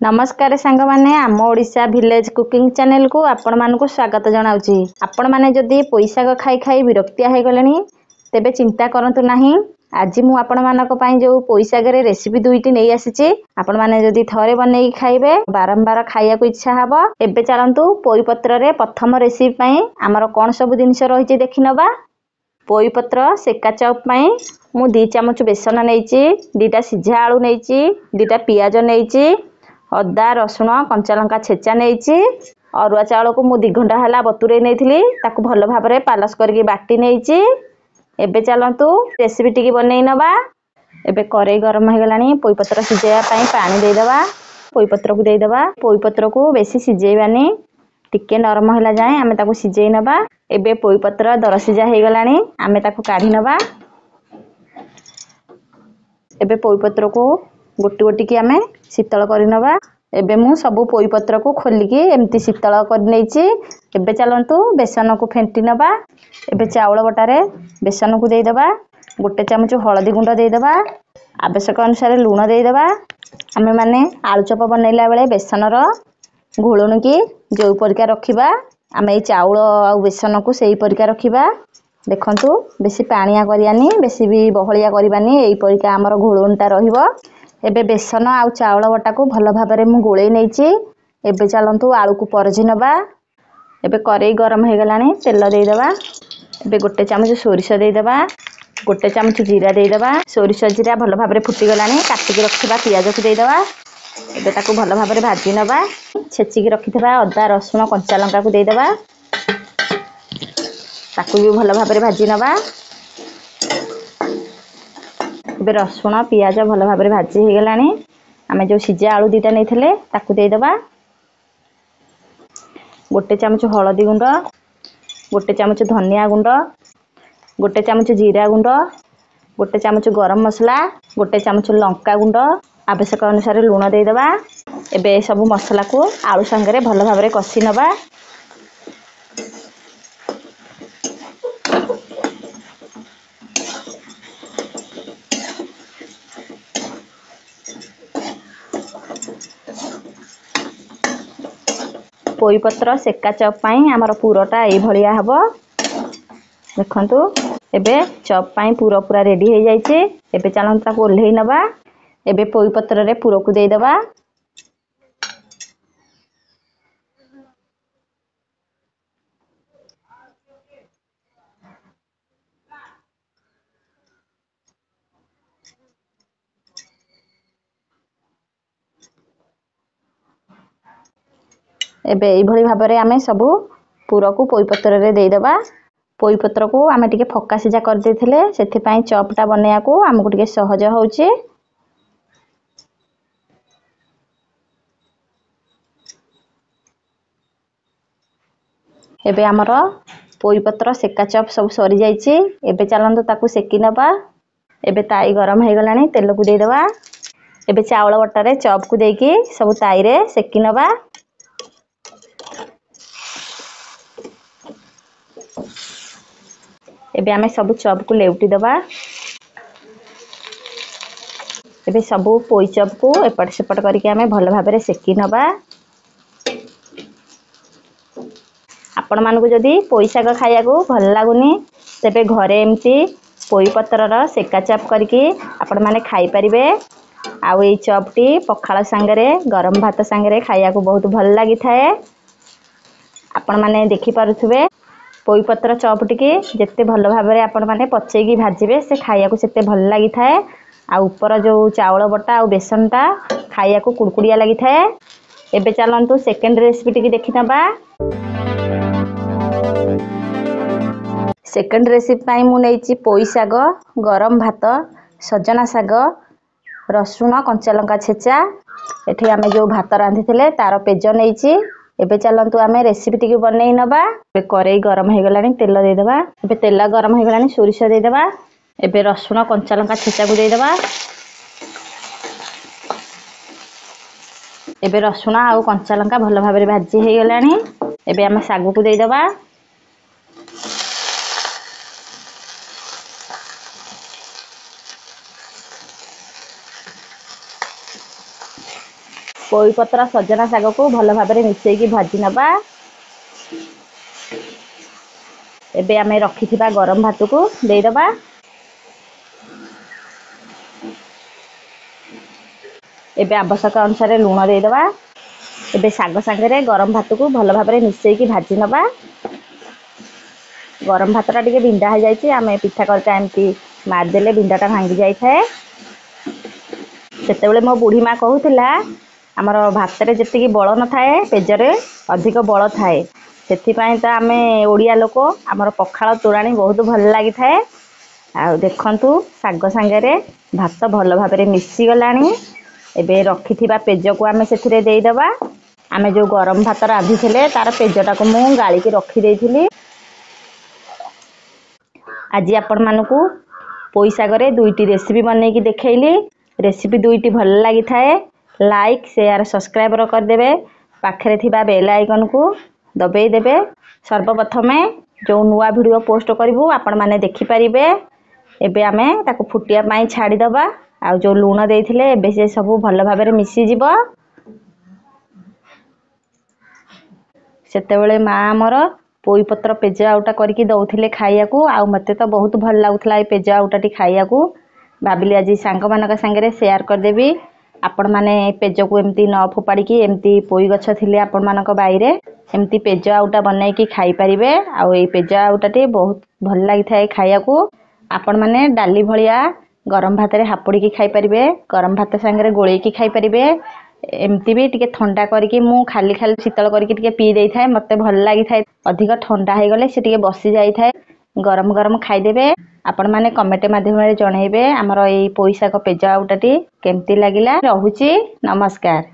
नमस्कार सांग माने आम ओडिशा विलेज कुकिंग चैनल को आपण मानकु स्वागत जनाउची। आपण माने जदि पोईशाग खाई खाई विरक्तिया हो गलेनी तेबे चिंता करंतु नाही। आज मु आपण मानक पई जो पोईशाग रे रेसिपी दुईटी नै आसीची। आपण माने जदि थरे बनै खाइबे बारंबार खाइया को इच्छा हबो। एबे चलंतु पोई पत्र रे प्रथम रेसिपी पई हमर कोन सब जिनिस रहिची देखिनबा। पोई पत्र सेका चॉप पई मु 2 चमच बेसन नैची, 2टा सिझा आलू नैची, 2टा पियाज नैची, अदा रसुण कंचा लंका छेचा नैची। अरुआ चाउल को मु 2 घंटा हला बतुरे नैथिली ताकू भलो भाबरे पालस करके बाटी नैची। एबे चलंतु रेसिपी टिकी बनै नबा। एबे करेई गरम हो गलानी पोई पत्र सिझाया पई पानी दे दबा। पोई पत्र को दे दबा। पोई पत्र को बेसी सिझेबानी टिके नरम होला जाय आमे ताकू सिझेई नबा। एबे पोई पत्र दर सिझा हो गलानी आमे ताकू काढी नबा। एबे पोई पत्र को गोटी गोटी की आमे शीतल करि नबा। एबे मु सबु पोई पत्र को खोलिकी एमती शीतल कर नैची। एबे चलंतु बेसन को फेंटी नबा। एबे चावल बटारे बेसन को दे दबा। गोटे चमच हळदी गुंड दे दबा। आवश्यक अनुसार लूण दे दबा। आमे माने आलू चप बनैला बेले बेसन रो घोळण की जो परिका रखिबा आमे चावल आ बेसन को सेही परिका रखिबा। देखंतु बेसी पानिया करियानी बेसी भी बहलिया करिबानी एई परिका हमर घोळणटा रहिबो। एबे बेसन आ चावल बटा को भलो भाबरे मु गोळै नैची। एबे चलंतु आलू को परजी नबा। एबे करेई गरम हो गलानी तेल दे दबा। एबे गोटे चमच सोरिष दे दबा। गोटे चमच जीरा दे दबा। सोरिष जीरा भलो भाबरे फुटी गलानी काटी के रखिबा पियाज को दे दबा। एबे ताको भलो भाबरे भाजी नबा। छेची के रखिथबा अदा रसुण कंचा लंका को दे दबा। ताकू भी भलो भाबरे भाजी नबा। एबे रसुण पियाज भलो भाबरे भाजी हो गलानी आमे जो सिझा आलू 2टा नैथिले ताकू दे दबा। गोटे चमच हळदी गुंड, गोटे चमच धनिया गुंड, गोटे चमच जीरा गुंड, गोटे चमच गरम मसला, गोटे चमच लंका गुंड, आवश्यक अनुसार लूण दे दबा। एबे सब मसला को आलू संगे भलो भाबरे कसी नबा। पोई पत्र सेका चॉप पाई हमर पूरटा ए भलिया हबो। देखंतु एबे चॉप पाई पूरा पूरा रेडी हो जाईचे। एबे चलन ताको ओल्हेई नबा। एबे पोई पत्र रे पूरा को दे दबा। एबे एई भली भाबरे आमे सबु पूरा को पोई पत्र रे दे दबा। पोई पत्र को आमे टिके फक्का सिजा कर देथिले सेथि पई चॉपटा बनैया को हमकु टिके सहज होउची। एबे हमरो पोई पत्र सेका चॉप सब सरी जाईची। एबे चलंतु ताकू सेकी नबा। एबे ताई गरम हो गलानी तेल को दे दबा। एबे चावल बटारे चॉप को देकी सब ताई रे सेकी नबा। एबे आमे सब चॉप को लेउटी दबा। एबे सब पोई चॉप को एपट सेपट करके आमे भलो भाबरे सेकी नबा। आपण मानको जदि पोई शाग खाइया को भल लागुनी तेबे घरे एमती पोई पत्र रो सेका चॉप करके आपण माने खाई परिबे। आ एई चॉपटी पखाळ संगरे गरम भात संगरे खाइया को बहुत भल लागि थाए। आपण माने देखि पारुथबे पोई पत्र चॉप टिके जेते भलो भाबरे आपण माने पचेकी भाजिबे से खाइया को सेते भल लागि थाए। आ ऊपर जो चावल बटा आ बेसनटा खाइया को कुडकुडिया लागि थाए। एबे चलंतु सेकंड रेसिपी टिके देखि नबा। सेकंड रेसिपी पाई मु नैची पोई शाग, गरम भात, सजना शाग, रसुण कंचा लंका छेचा। एठी आमे जो भात रांधिथिले तार पेज नैची। एबे चलंतु आमे रेसिपी टिके बनै नबा। एबे करेई गरम हो गलानी तेल दे दबा। एबे तेल गरम हो गलानी सोरिष दे दबा। एबे रसुण कंचा लंका छेचा को दे दबा। एबे रसुण आ कंचा लंका भलो भाबरे भाजी हो गलानी। एबे आमे सागु को दे दबा। ପୋଇ ପତ୍ର ସଜନା ଶାଗକୁ ଭଲ ଭାବରେ ମିଶେଇକି ଭାଜି ନେବା। ଏବେ ଆମେ ରଖିଥିବା ଗରମ ଭାତକୁ ଦେଇଦେବା। ଏବେ ଆବଶ୍ୟକ ଅନୁସାରେ ଲୁଣ ଦେଇଦେବା। ଏବେ ଶାଗ ସାଙ୍ଗରେ ଗରମ ଭାତକୁ ଭଲ ଭାବରେ ମିଶେଇକି ଭାଜି ନେବା। ଗରମ ଭାତଟା ଟିକେ ବିଣ୍ଡା ହେଇଯାଇଛି, ଆମେ ପିଠା କରିଟା ଏମିତି ମାରିଦେଲେ ବିଣ୍ଡାଟା ଭାଙ୍ଗି ଯାଇଥାଏ। ସେତେବେଳେ ମୋ ବୁଢ଼ୀ ମା କହୁଥିଲା, ଆମର ଭାତରେ ଯେତିକି ବଳ ନଥାଏ ପେଜରେ ଅଧିକ ବଳ ଥାଏ। ସେଥିପାଇଁ ତ ଆମେ ଓଡ଼ିଆ ଲୋକ, ଆମର ପଖାଳ ତୋରାଣି ବହୁତ ଭଲ ଲାଗିଥାଏ। ଆଉ ଦେଖନ୍ତୁ ଶାଗ ସାଙ୍ଗରେ ଭାତ ଭଲ ଭାବରେ ମିଶିଗଲାଣି। ଏବେ ରଖିଥିବା ପେଜକୁ ଆମେ ସେଥିରେ ଦେଇଦେବା। ଆମେ ଯେଉଁ ଗରମ ଭାତ ରାନ୍ଧିଥିଲେ ତାର ପେଜଟାକୁ ମୁଁ ଗାଳିକି ରଖିଦେଇଥିଲି। ଆଜି ଆପଣମାନଙ୍କୁ ପୋଇ ଶାଗରେ 2ଟି ରେସିପି ବନେଇକି ଦେଖେଇଲି। ରେସିପି 2ଟି ଭଲ ଲାଗିଥାଏ ଲାଇକ୍, ସେୟାର, ସବସ୍କ୍ରାଇବ୍ କରିଦେବେ। ପାଖରେ ଥିବା ବେଲ୍ ଆଇକନକୁ ଦବେଇ ଦେବେ। ସର୍ବପ୍ରଥମେ ଯେଉଁ ନୂଆ ଭିଡ଼ିଓ ପୋଷ୍ଟ କରିବୁ ଆପଣମାନେ ଦେଖିପାରିବେ। ଏବେ ଆମେ ତାକୁ ଫୁଟିବା ପାଇଁ ଛାଡ଼ିଦେବା। ଆଉ ଯେଉଁ ଲୁଣ ଦେଇଥିଲେ ଏବେ ସେ ସବୁ ଭଲ ଭାବରେ ମିଶିଯିବ। ସେତେବେଳେ ମା ଆମର ପୋଇ ପତ୍ର ପେଜ ଆଉଟା କରିକି ଦଉଥିଲେ ଖାଇବାକୁ। ଆଉ ମୋତେ ତ ବହୁତ ଭଲ ଲାଗୁଥିଲା ଏ ପେଜ ଆଉଟାଟି ଖାଇବାକୁ। ଭାବିଲି ଆଜି ସାଙ୍ଗମାନଙ୍କ ସାଙ୍ଗରେ ସେୟାର କରିଦେବି। ଆପଣମାନେ ପେଜକୁ ଏମିତି ନ ଫୋପାଡ଼ିକି ଏମିତି ପୋଇ ଗଛ ଥିଲେ ଆପଣମାନଙ୍କ ବାଇରେ ଏମିତି ପେଜ ଆଉଟା ବନେଇକି ଖାଇପାରିବେ। ଆଉ ଏଇ ପେଜ ଆଉଟାଟି ବହୁତ ଭଲ ଲାଗିଥାଏ ଖାଇବାକୁ। ଆପଣମାନେ ଡାଲି ଭଳିଆ ଗରମ ଭାତରେ ହାପୁଡ଼ିକି ଖାଇପାରିବେ, ଗରମ ଭାତ ସାଙ୍ଗରେ ଗୋଳେଇକି ଖାଇପାରିବେ। ଏମିତି ବି ଟିକେ ଥଣ୍ଡା କରିକି ମୁଁ ଖାଲି ଶୀତଳ କରିକି ଟିକେ ପିଇ ଦେଇଥାଏ, ମୋତେ ଭଲ ଲାଗିଥାଏ। ଅଧିକ ଥଣ୍ଡା ହେଇଗଲେ ସେ ଟିକେ ବସି ଯାଇଥାଏ। ଗରମ ଗରମ ଖାଇଦେବେ। ଆପଣମାନେ କମେଣ୍ଟ ମାଧ୍ୟମରେ ଜଣେଇବେ ଆମର ଏଇ ପୋଇ ଶାଗ ପେଜ ଆଉଟାଟି କେମିତି ଲାଗିଲା। ରହୁଛି, ନମସ୍କାର।